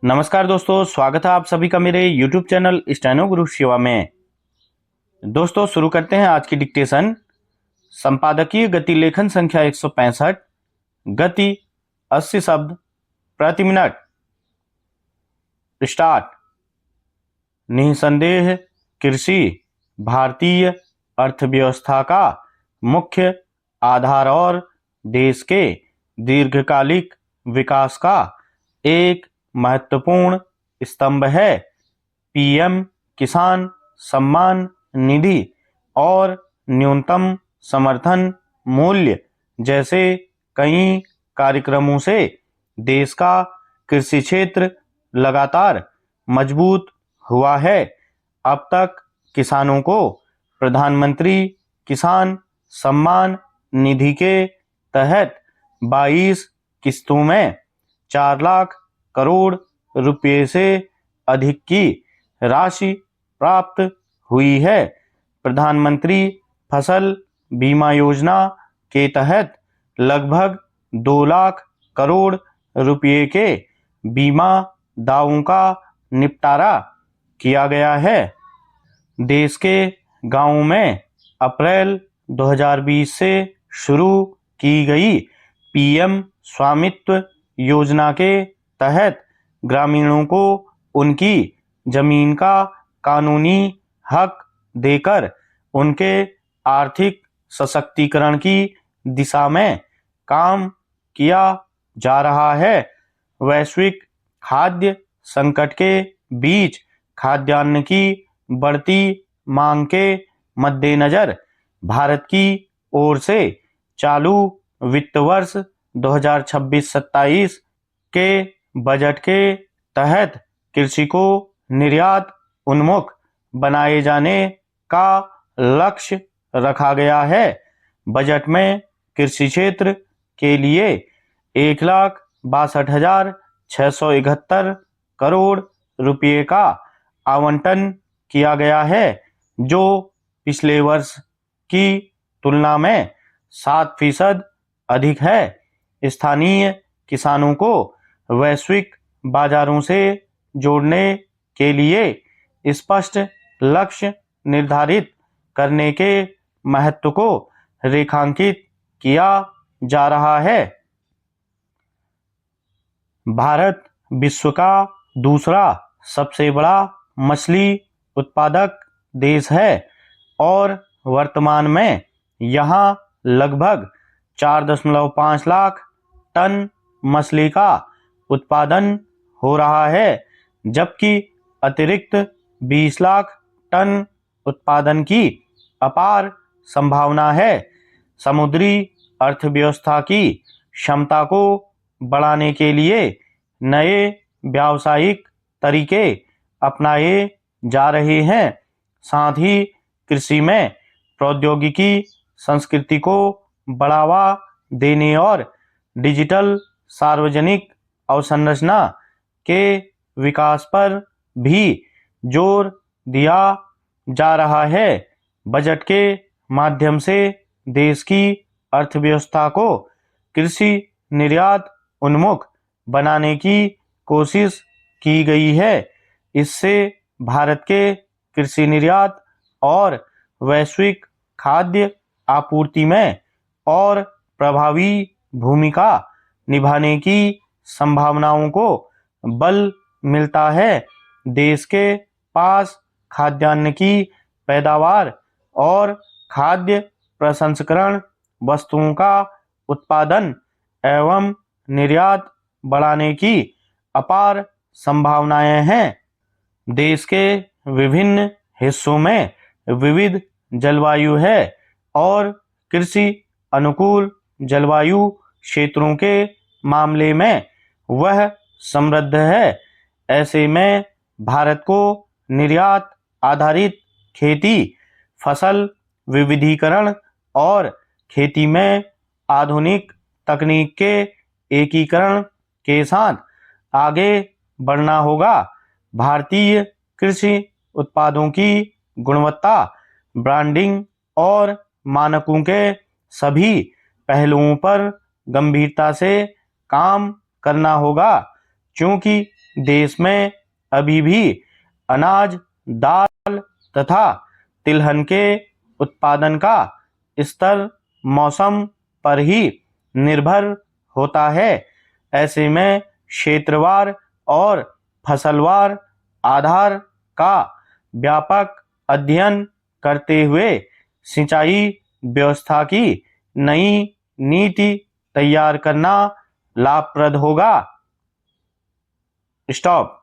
नमस्कार दोस्तों, स्वागत है आप सभी का मेरे YouTube चैनल स्टेनो गुरु सेवा में। दोस्तों शुरू करते हैं आज की डिक्टेशन। संपादकीय गति लेखन संख्या 165, गति 80 शब्द प्रति मिनट। स्टार्ट। निसंदेह कृषि भारतीय अर्थव्यवस्था का मुख्य आधार और देश के दीर्घकालिक विकास का एक महत्वपूर्ण स्तंभ है। पीएम किसान सम्मान निधि और न्यूनतम समर्थन मूल्य जैसे कई कार्यक्रमों से देश का कृषि क्षेत्र लगातार मजबूत हुआ है। अब तक किसानों को प्रधानमंत्री किसान सम्मान निधि के तहत 22 किस्तों में 4 लाख करोड़ रुपए से अधिक की राशि प्राप्त हुई है। प्रधानमंत्री फसल बीमा योजना के तहत लगभग 2 लाख करोड़ रुपए के बीमा दावों का निपटारा किया गया है। देश के गांवों में अप्रैल 2020 से शुरू की गई पीएम स्वामित्व योजना के तहत ग्रामीणों को उनकी जमीन का कानूनी हक देकर उनके आर्थिक सशक्तिकरण की दिशा में काम किया जा रहा है। वैश्विक खाद्य संकट के बीच खाद्यान्न की बढ़ती मांग के मद्देनजर भारत की ओर से चालू वित्त वर्ष 2026-27 के बजट के तहत कृषि को निर्यात उन्मुख बनाए जाने का लक्ष्य रखा गया है। बजट में कृषि क्षेत्र के लिए 1,62,671 करोड़ रुपए का आवंटन किया गया है, जो पिछले वर्ष की तुलना में 7% अधिक है। स्थानीय किसानों को वैश्विक बाजारों से जोड़ने के लिए स्पष्ट लक्ष्य निर्धारित करने के महत्व को रेखांकित किया जा रहा है। भारत विश्व का दूसरा सबसे बड़ा मछली उत्पादक देश है और वर्तमान में यहाँ लगभग 4.5 लाख टन मछली का उत्पादन हो रहा है, जबकि अतिरिक्त 20 लाख टन उत्पादन की अपार संभावना है। समुद्री अर्थव्यवस्था की क्षमता को बढ़ाने के लिए नए व्यावसायिक तरीके अपनाए जा रहे हैं। साथ ही कृषि में प्रौद्योगिकी संस्कृति को बढ़ावा देने और डिजिटल सार्वजनिक अवसंरचना के विकास पर भी जोर दिया जा रहा है। बजट के माध्यम से देश की अर्थव्यवस्था को कृषि निर्यात उन्मुख बनाने की कोशिश की गई है। इससे भारत के कृषि निर्यात और वैश्विक खाद्य आपूर्ति में और प्रभावी भूमिका निभाने की संभावनाओं को बल मिलता है। देश के पास खाद्यान्न की पैदावार और खाद्य प्रसंस्करण वस्तुओं का उत्पादन एवं निर्यात बढ़ाने की अपार संभावनाएं हैं। देश के विभिन्न हिस्सों में विविध जलवायु है और कृषि अनुकूल जलवायु क्षेत्रों के मामले में वह समृद्ध है। ऐसे में भारत को निर्यात आधारित खेती, फसल विविधीकरण और खेती में आधुनिक तकनीक के एकीकरण के साथ आगे बढ़ना होगा। भारतीय कृषि उत्पादों की गुणवत्ता, ब्रांडिंग और मानकों के सभी पहलुओं पर गंभीरता से काम करना होगा, क्योंकि देश में अभी भी अनाज, दाल तथा तिलहन के उत्पादन का स्तर मौसम पर ही निर्भर होता है। ऐसे में क्षेत्रवार और फसलवार आधार का व्यापक अध्ययन करते हुए सिंचाई व्यवस्था की नई नीति तैयार करना लाभप्रद होगा। स्टॉप।